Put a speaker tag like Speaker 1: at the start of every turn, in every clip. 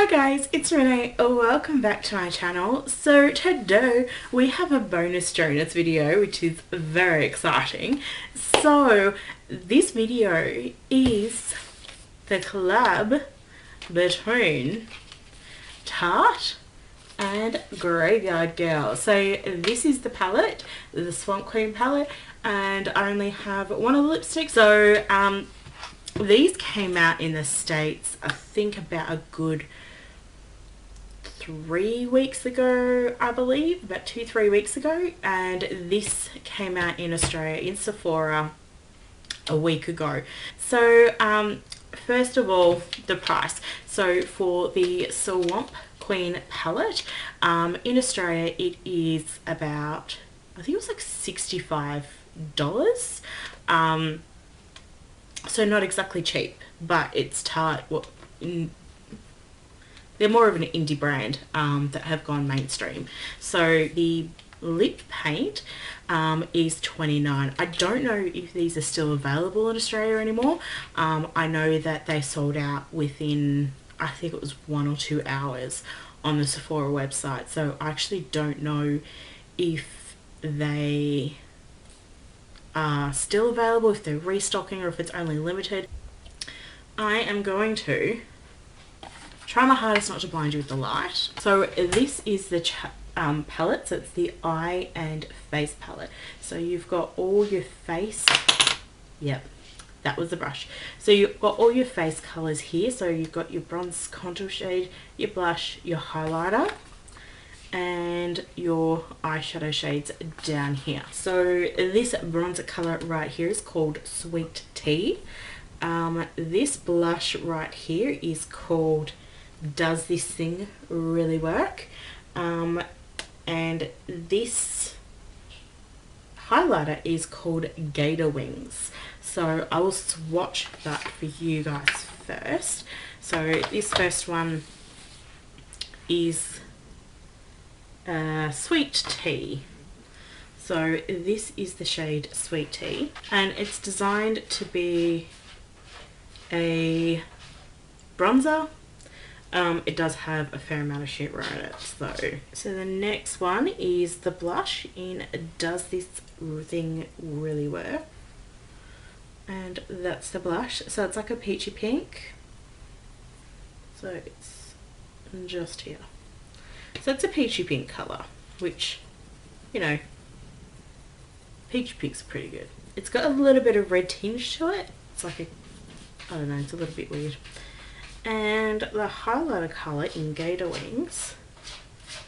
Speaker 1: Hi guys, it's Renee. Welcome back to my channel. So today we have a bonus journals video, which is very exciting. So this video is the collab between Tarte and Grav3yardgirl. So this is the palette, the Swamp Queen palette, and I only have one of the lipsticks. So these came out in the States, I think about a good 3 weeks ago, I believe, about 2-3 weeks ago, and this came out in Australia in Sephora a week ago. So first of all, the price. So for the Swamp Queen palette, in Australia it is about, I think it was like $65. So not exactly cheap, but it's Tarte. They're more of an indie brand that have gone mainstream. So the lip paint is $29. I don't know if these are still available in Australia anymore. I know that they sold out within, I think it was 1 or 2 hours on the Sephora website. So I actually don't know if they are still available, if they're restocking, or if it's only limited. I am going to try my hardest not to blind you with the light. So this is the palette. So it's the eye and face palette. So you've got all your face, yep, that was the brush. So you've got all your face colors here. So you've got your bronze contour shade, your blush, your highlighter, and your eyeshadow shades down here. So this bronzer color right here is called Sweet Tea. This blush right here is called Does This Thing Really Work? And this highlighter is called Gator Wings. So I will swatch that for you guys first. So this first one is Sweet Tea. So this is the shade Sweet Tea, and it's designed to be a bronzer. It does have a fair amount of shimmer in it though. So the next one is the blush in Does This Thing Really Work? And that's the blush. So it's like a peachy pink. So it's just here. So it's a peachy pink colour, which, you know, peachy pinks are pretty good. It's got a little bit of red tinge to it. It's like a, I don't know, it's a little bit weird. And the highlighter colour in Gator Wings,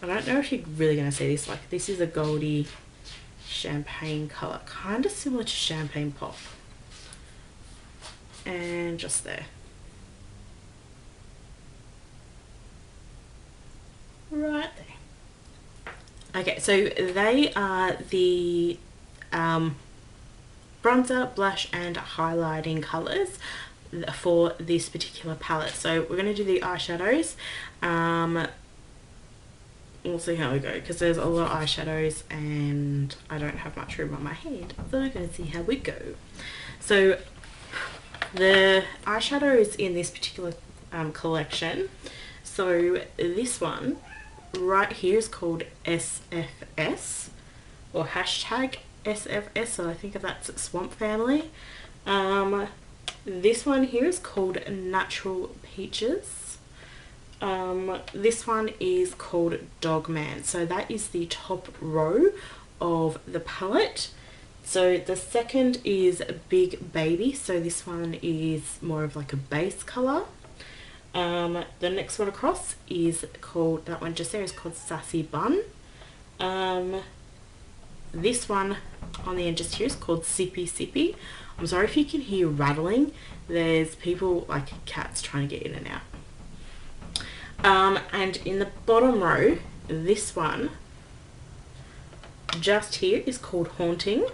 Speaker 1: I don't know if you're really going to see this, like this is a goldy champagne colour, kind of similar to Champagne Pop. And just there. Right there. Okay, so they are the bronzer, blush and highlighting colours for this particular palette. So we're going to do the eyeshadows. We'll see how we go, because there's a lot of eyeshadows and I don't have much room on my hand, so we're going to see how we go. So the eyeshadows in this particular collection, so this one right here is called SFS, or hashtag SFS, so I think that's Swamp Family. This one here is called Natural Peaches. This one is called Dogman. So that is the top row of the palette. So the second is Big Baby. So this one is more of like a base colour. The next one across is called, that one just there is called Sassy Bun. This one on the end just here is called Sippy Sippy. I'm sorry if you can hear rattling. There's people, like cats, trying to get in and out. And in the bottom row, this one just here is called Haunting.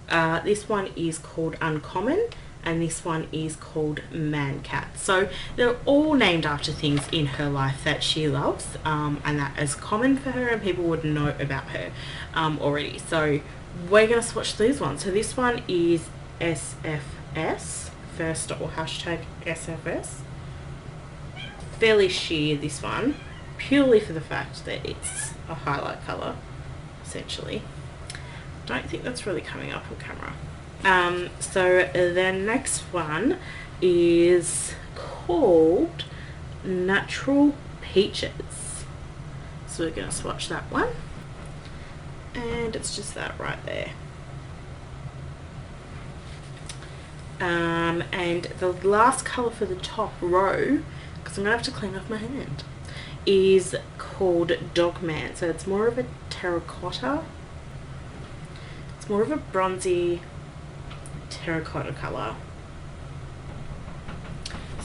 Speaker 1: This one is called Uncommon, and this one is called Man Cat. So they're all named after things in her life that she loves, and that is common for her and people would know about her already. So we're going to swatch these ones. So this one is SFS, first, or hashtag SFS. fairly sheer, this one, purely for the fact that it's a highlight colour, essentially. Don't think that's really coming up on camera. So the next one is called Natural Peaches. So we're going to swatch that one. And it's just that right there. And the last colour for the top row, because I'm going to have to clean off my hand, is called Dogman. So it's more of a terracotta. It's more of a bronzy terracotta colour.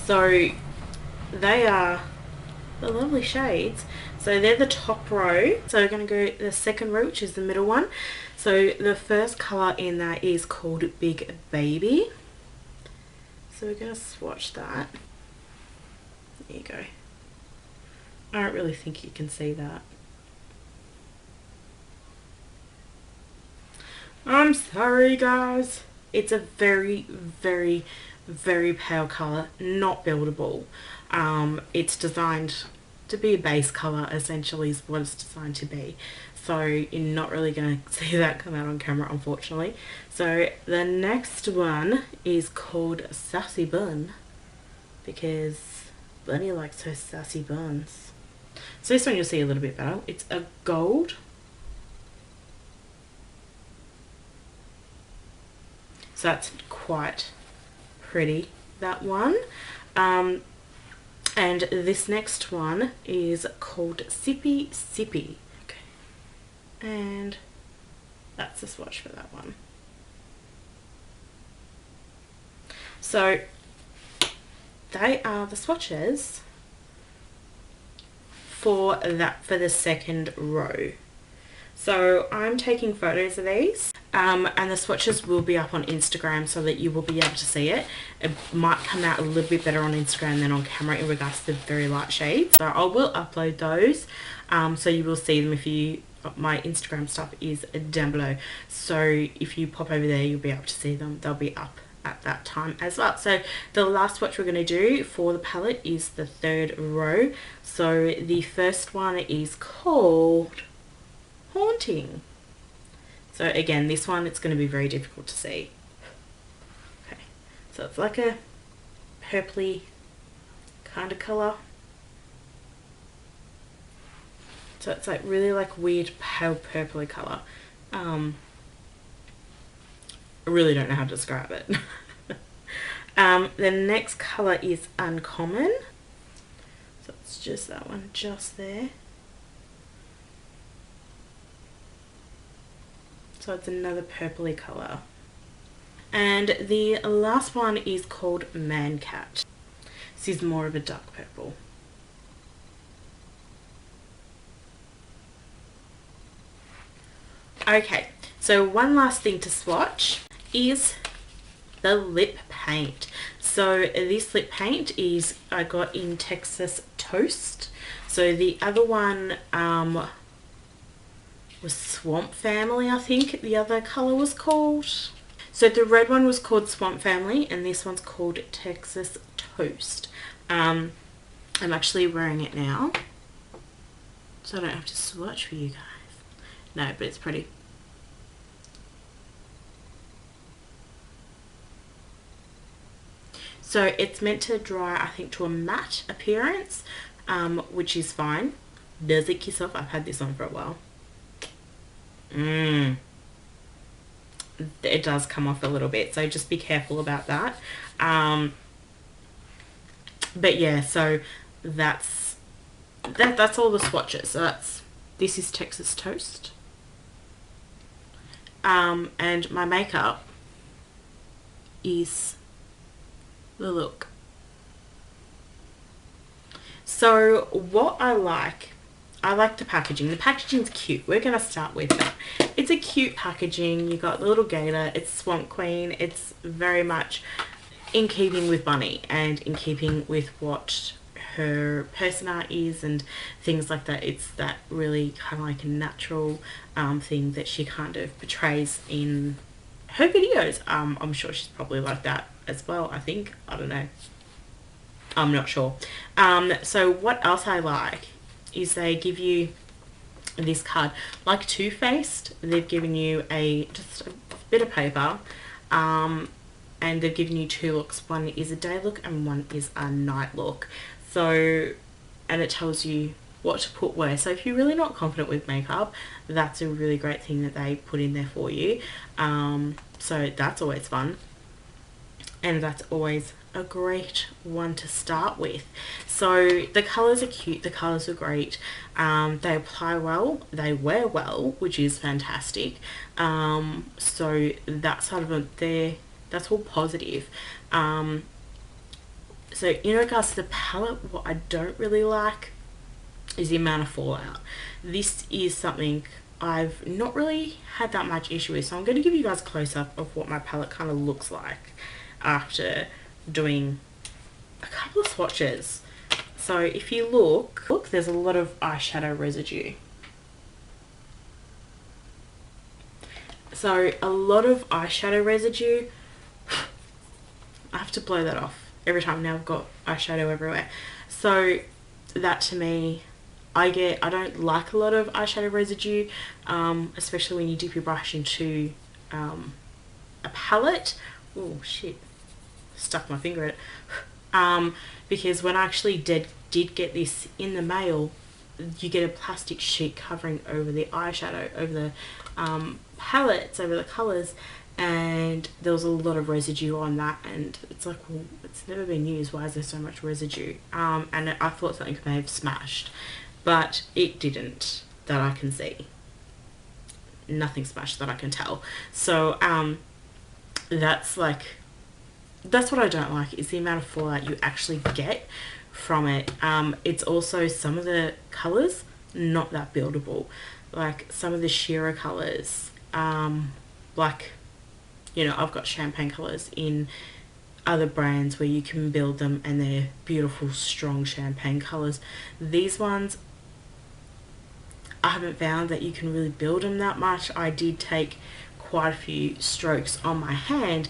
Speaker 1: So they are the lovely shades. So they're the top row. So we're going to go the second row, which is the middle one. So the first colour in that is called Big Baby. So we're going to swatch that. There you go. I don't really think you can see that. I'm sorry guys. It's a very, very, very pale colour, not buildable. It's designed to be a base colour, essentially is what it's designed to be. So you're not really going to see that come out on camera, unfortunately. So the next one is called Sassy Bun, because Bunny likes her sassy buns. So this one you'll see a little bit better. It's a gold. So that's quite pretty, that one. And this next one is called Sippy Sippy. Okay. And that's the swatch for that one. So they are the swatches for the second row. So I'm taking photos of these, and the swatches will be up on Instagram so that you will be able to see it. It might come out a little bit better on Instagram than on camera in regards to the very light shades. So I will upload those, so you will see them. If you, my Instagram stuff is down below, so if you pop over there you'll be able to see them. They'll be up at that time as well. So the last swatch we're going to do for the palette is the third row. So the first one is called Haunting. So again, this one, it's going to be very difficult to see. Okay, so it's like a purpley kind of colour. So it's like really like weird pale purpley colour. I really don't know how to describe it. The next colour is Uncommon. So it's just that one just there. So it's another purpley colour. And the last one is called Man Cat. This is more of a dark purple. Okay, so one last thing to swatch is the lip paint. So this lip paint is I got in Texas Toast. So the other one was Swamp Family, I think the other colour was called. So the red one was called Swamp Family and this one's called Texas Toast. I'm actually wearing it now, so I don't have to swatch for you guys. No, but it's pretty. So it's meant to dry, I think, to a matte appearance, which is fine. Does it kiss off? I've had this on for a while. It does come off a little bit, so just be careful about that. But yeah, so that's all the swatches. So this is Texas Toast. And my makeup is the look. So what I like the packaging. The packaging's cute. We're going to start with that. It's a cute packaging. You got the little gator. It's Swamp Queen. It's very much in keeping with Bunny and in keeping with what her persona is and things like that. It's that really kind of like a natural thing that she kind of portrays in her videos. I'm sure she's probably like that as well, I think. I don't know. I'm not sure. So what else I like is they give you this card. Like Too Faced, they've given you just a bit of paper, and they've given you two looks. One is a day look and one is a night look. So, and it tells you what to put where. So if you're really not confident with makeup, that's a really great thing that they put in there for you. So that's always fun. And that's always a great one to start with. So the colours are cute, the colours are great, they apply well, they wear well, which is fantastic. So that side of it there, that's all positive. So in regards to the palette, what I don't really like is the amount of fallout. This is something I've not really had that much issue with, so I'm going to give you guys a close-up of what my palette kind of looks like after doing a couple of swatches. So if you look, there's a lot of eyeshadow residue. So a lot of eyeshadow residue. I have to blow that off every time. Now I've got eyeshadow everywhere. So that to me, I don't like a lot of eyeshadow residue, especially when you dip your brush into a palette. Oh shit, stuck my finger in it. Because when I actually did get this in the mail, you get a plastic sheet covering over the eyeshadow, over the palettes, over the colours, and there was a lot of residue on that, and it's like, well, it's never been used, why is there so much residue? And I thought something may have smashed, but it didn't, that I can see. Nothing smashed that I can tell. So that's what I don't like, is the amount of fallout you actually get from it. It's also some of the colours not that buildable, like some of the sheerer colours, like, you know, I've got champagne colours in other brands where you can build them and they're beautiful strong champagne colours. These ones, I haven't found that you can really build them that much. I did take quite a few strokes on my hand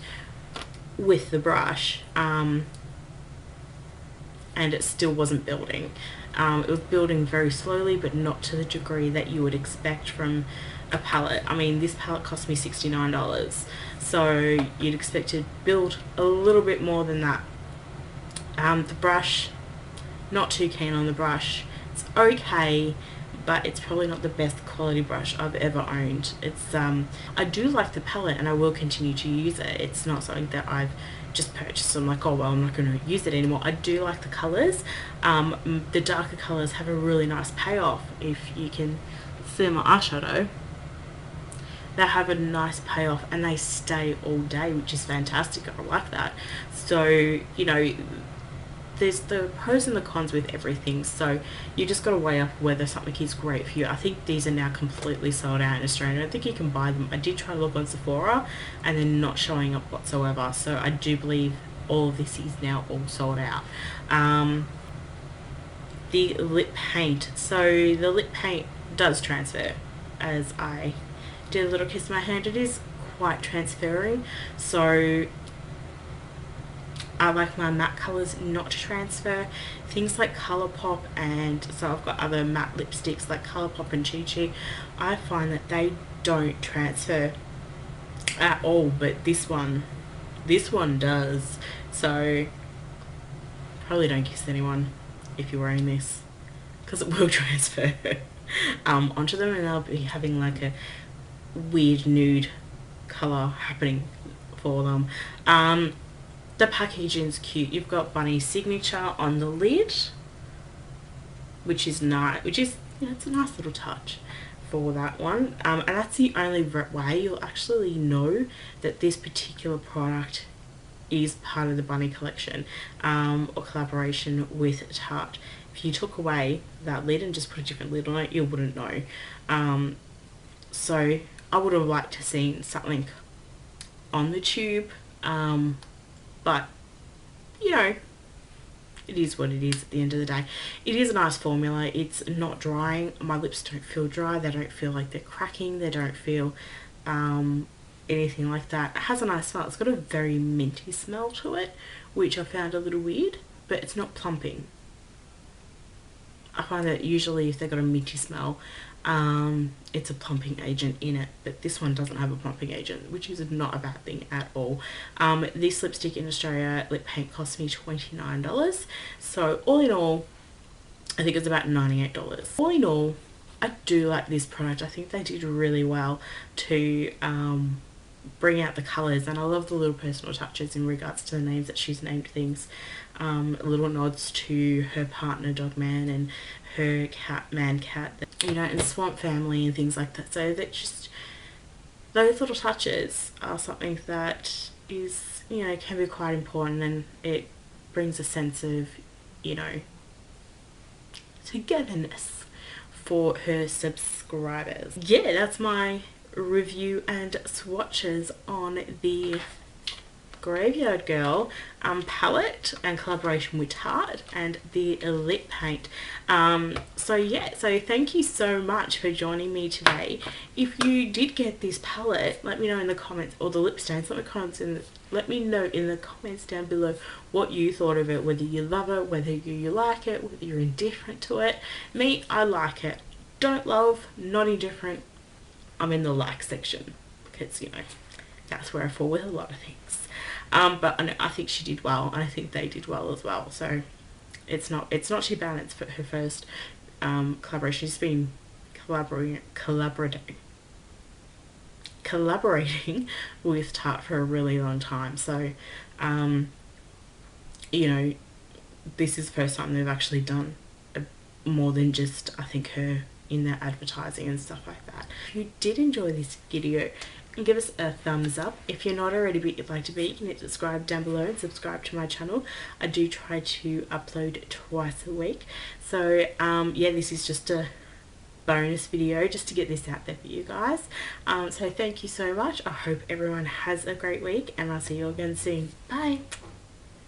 Speaker 1: with the brush, and it still wasn't building. It was building very slowly, but not to the degree that you would expect from a palette. I mean, this palette cost me $69, so you'd expect to build a little bit more than that. The brush, not too keen on the brush. It's okay, but it's probably not the best quality brush I've ever owned. It's I do like the palette and I will continue to use it. It's not something that I've just purchased. I'm like, oh well, I'm not going to use it anymore. I do like the colours. The darker colours have a really nice payoff. If you can see my eyeshadow, they have a nice payoff and they stay all day, which is fantastic. I like that. So, you know, there's the pros and the cons with everything, so you just got to weigh up whether something is great for you. I think these are now completely sold out in Australia. I don't think you can buy them. I did try to look on Sephora and they're not showing up whatsoever, so I do believe all of this is now all sold out. The lip paint, so the lip paint does transfer. As I did a little kiss my hand, it is quite transferring, so I like my matte colours not to transfer. Things like Colourpop, and so I've got other matte lipsticks like Colourpop and Chi Chi. I find that they don't transfer at all, but this one does. So probably don't kiss anyone if you're wearing this, because it will transfer onto them, and they'll be having like a weird nude colour happening for them. The packaging's cute. You've got Bunny's signature on the lid, which is nice, you know, it's a nice little touch for that one. And that's the only way you'll actually know that this particular product is part of the Bunny collection, or collaboration with Tarte. If you took away that lid and just put a different lid on it, you wouldn't know. So I would have liked to seen something on the tube, but you know, it is what it is at the end of the day. It is a nice formula. It's not drying. My lips don't feel dry. They don't feel like they're cracking. They don't feel anything like that. It has a nice smell. It's got a very minty smell to it, which I found a little weird. but it's not plumping. I find that usually if they've got a minty smell, it's a plumping agent in it, but this one doesn't have a plumping agent, which is not a bad thing at all. This lipstick in Australia, lip paint, cost me $29, so all in all I think it's about $98. All in all, I do like this product. I think they did really well to bring out the colours, and I love the little personal touches in regards to the names that she's named things. Little nods to her partner Dogman and her cat Mancat, you know, and Swamp Family and things like that. So that just, those little touches are something that is, you know, can be quite important, and it brings a sense of, you know, togetherness for her subscribers. Yeah, that's my review and swatches on the Graveyard Girl palette and collaboration with Tarte and the lip paint. So yeah, so thank you so much for joining me today. If you did get this palette, let me know in the comments, or the lip stains, let me know in the comments down below what you thought of it, whether you love it, whether you like it, whether you're indifferent to it. Me, I like it. Don't love, not indifferent. I'm in the like section because, you know, that's where I fall with a lot of things. But I think she did well, and I think they did well as well. So it's not too bad. It's for her first collaboration. She's been collaborating with Tarte for a really long time. So you know, this is the first time they've actually done more than just, I think, her in their advertising and stuff like that. If you did enjoy this video, give us a thumbs up. If you're not already, but you'd like to be, you can hit subscribe down below and subscribe to my channel. I do try to upload twice a week. So yeah, this is just a bonus video just to get this out there for you guys. So thank you so much. I hope everyone has a great week, and I'll see you again soon. Bye.